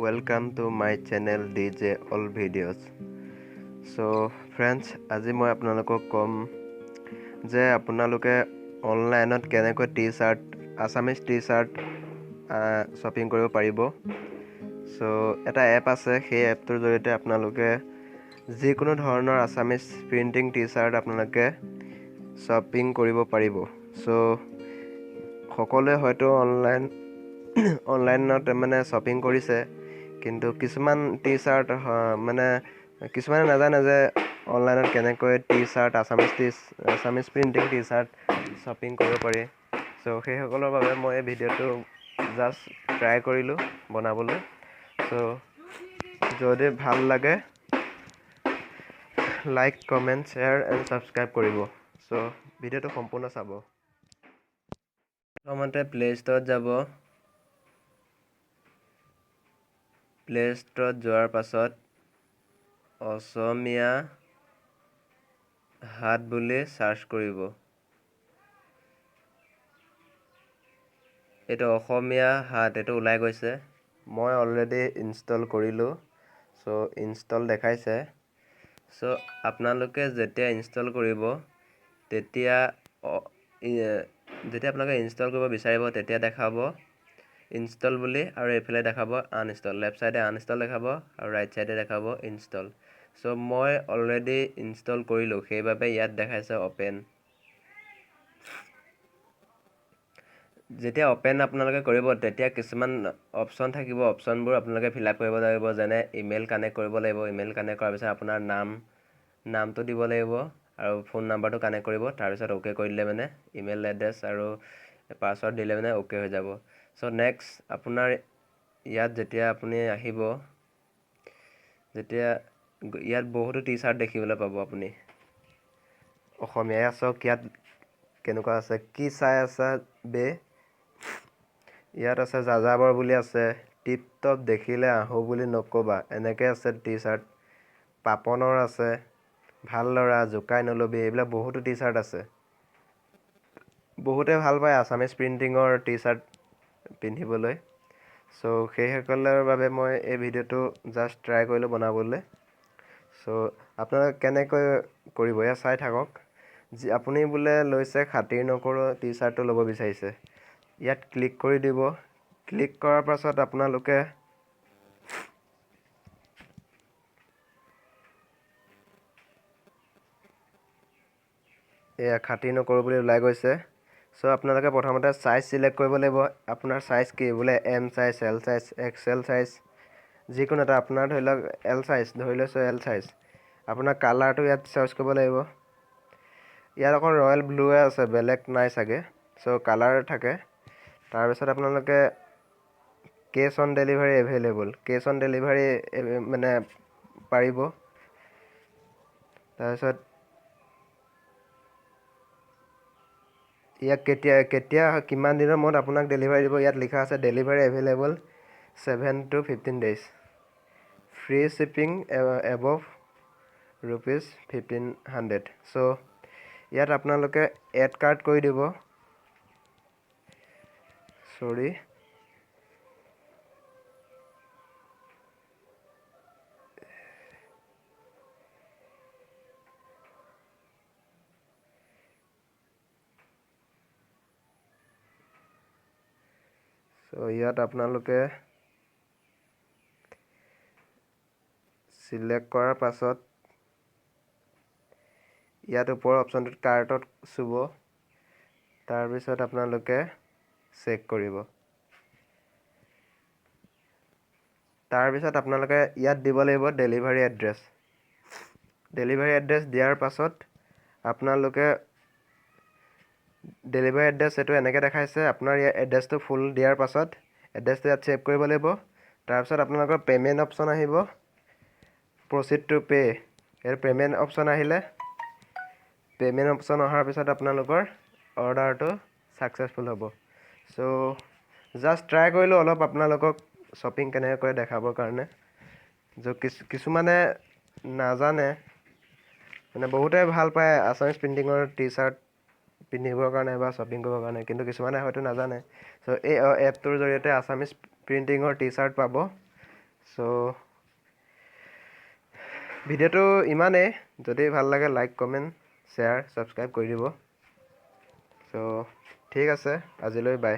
Welcome to my channel DJ All Videos. So friends, আজি মই আপোনালোকক কম যে আপোনালোকে অনলাইনত কেনেকৈ টি-শাৰ্ট আসামিজ টি-শাৰ্ট শ্বপিং কৰিব পাৰিব। সো এটা এপ আছে, সেই এপটোৰ জৰিয়তে আপোনালোকে যিকোনো ধৰণৰ আসামিজ প্ৰিন্টিং টি-শাৰ্ট আপোনালোকে শ্বপিং কৰিব পাৰিব। সো সকলোৱে হয়তো অনলাইনত মানে শ্বপিং কৰিছে, কিন্তু কিছুমান টি-শাৰ্ট মানে কিছুমানে নাজানে যে অনলাইনত কেনেকৈ T-shirt Assamese printing T-shirt shopping কৰিব পাৰি। সো সেইসকলৰ বাবে মই এই ভিডিঅ'টো জাষ্ট ট্ৰাই কৰিলোঁ বনাবলৈ। সো যদি ভাল লাগে like, comment, share and subscribe কৰিব। সো ভিডিঅ'টো সম্পূৰ্ণ চাব। প্ৰথমতে প্লে ষ্ট'ৰত যাব। প্লে ষ্ট'ৰত যোৱাৰ পাছত অসমীয়া হাট বুলি চাৰ্চ কৰিব। এইটো অসমীয়া হাট এইটো ওলাই গৈছে। মই অলৰেডি ইনষ্টল কৰিলোঁ। সো ইনষ্টল দেখাইছে। সো আপোনালোকে যেতিয়া ইনষ্টল কৰিব তেতিয়া আপোনালোকে ইনষ্টল কৰিব বিচাৰিব তেতিয়া দেখাব ইনষ্টল বুলি, আৰু এইফালে দেখাব আনইনষ্টল। লেফ্ট চাইডে আনইনষ্টল দেখাব আৰু ৰাইট চাইডে দেখাব ইনষ্টল। সো মই অলৰেডি ইনষ্টল কৰিলোঁ, সেইবাবে ইয়াত দেখাইছে অপেন। যেতিয়া অপেন আপোনালোকে কৰিব তেতিয়া কিছুমান অপশ্যন থাকিব, অপশ্যনবোৰ আপোনালোকে ফিল আপ কৰিব লাগিব। যেনে ইমেইল কানেক্ট কৰিব লাগিব। ইমেইল কানেক্ট কৰাৰ পিছত আপোনাৰ নামটো দিব লাগিব আৰু ফোন নাম্বাৰটো কানেক্ট কৰিব। তাৰপিছত অ'কে কৰি দিলে মানে ইমেইল এড্ৰেছ আৰু পাছৱৰ্ড দিলে মানে অ'কে হৈ যাব। সো নেক্সট আপোনাৰ ইয়াত যেতিয়া আপুনি আহিব, ইয়াত বহুতো টি-শাৰ্ট দেখিবলৈ পাব আপুনি অসমীয়া। চাওক ইয়াত কেনেকুৱা আছে, কি চাই আছে বে। ইয়াত আছে যাযাবৰ বুলি আছে, টিপ টপ দেখিলে আহোঁ বুলি নক'বা, এনেকৈ আছে টি-শাৰ্ট। পাপনৰ আছে, ভাল ল'ৰা, জোকাই নল'বি, এইবিলাক বহুতো টি-শাৰ্ট আছে। বহুতে ভাল পায় আসামিজ প্ৰিণ্টিঙৰ টি-শাৰ্ট পিন্ধিবলৈ। সো সেইসকলৰ বাবে মই এই ভিডিঅ'টো জাষ্ট ট্ৰাই কৰিলোঁ বনাবলৈ। সো আপোনালোকে কেনেকৈ কৰিব এয়া চাই থাকক। আপুনি বোলে লৈছে খাতিৰ নকৰোঁ টি-শাৰ্টটো ল'ব বিচাৰিছে, ইয়াত ক্লিক কৰি দিব। ক্লিক কৰাৰ পাছত আপোনালোকে এয়া খাতিৰ নকৰোঁ বুলি ওলাই গৈছে। সো আপোনালোকে প্ৰথমতে চাইজ চিলেক্ট কৰিব লাগিব। আপোনাৰ চাইজ কি, বোলে M size, L size, XL size, যিকোনো এটা। আপোনাৰ ধৰি লওক এল চাইজ, ধৰি লৈছোঁ এল চাইজ। আপোনাৰ কালাৰটো ইয়াত চাৰ্চ কৰিব লাগিব। ইয়াত অকল ৰয়েল ব্লুৱে আছে, বেলেগ নাই চাগে। সো কালাৰ থাকে। তাৰপিছত আপোনালোকে cash on delivery available, cash on delivery মানে পাৰিব। তাৰপিছত ইয়াক কেতিয়া কিমান দিনৰ মূৰত আপোনাক ডেলিভাৰী দিব, ইয়াত লিখা আছে delivery available 7 to 15 days, free shipping above ₹1500। So ইয়াত আপোনালোকে এড কাৰ্ট কৰি দিব। সো ইয়াত আপোনালোকে চিলেক্ট কৰাৰ পাছত ইয়াত ওপৰৰ অপশ্যনটোত কাৰ্টত চুব। তাৰপিছত আপোনালোকে চেক কৰিব। তাৰপিছত আপোনালোকে ইয়াত দিব লাগিব ডেলিভাৰী এড্ৰেছ। ডেলিভাৰী এড্ৰেছ দিয়াৰ পাছত আপোনালোকে ডেলিভাৰী এড্ৰেছ এইটো এনেকৈ দেখাইছে। আপোনাৰ ইয়াৰ এড্ৰেছটো ফুল দিয়াৰ পাছত এড্ৰেছটো ইয়াত ছেভ কৰিব লাগিব। তাৰপিছত আপোনালোকৰ পে'মেণ্ট অপশ্যন আহিব, proceed to pay'. Year payment option আহিলে, পে'মেণ্ট অপশ্যন অহাৰ পিছত আপোনালোকৰ অৰ্ডাৰটো ছাকচেছফুল হ'ব। সো জাষ্ট ট্ৰাই কৰিলোঁ অলপ আপোনালোকক শ্বপিং কেনেকৈ কৰে দেখাবৰ কাৰণে। কিছুমানে নাজানে, মানে বহুতে ভাল পায় আসামিজ প্ৰিণ্টিঙৰ টি-শাৰ্ট পিন্ধিবৰ কাৰণে বা শ্বপিং কৰিবৰ কাৰণে, কিন্তু কিছুমানে হয়তো নাজানে। সো এই এপটোৰ জৰিয়তে আসামিজ প্ৰিণ্টিঙৰ টি-শাৰ্ট পাব চ' ভিডিঅ'টো ইমানেই যদি ভাল লাগে লাইক কমেণ্ট শ্বেয়াৰ ছাবস্ক্ৰাইব কৰি দিব চ' ঠিক আছে আজিলৈ বাই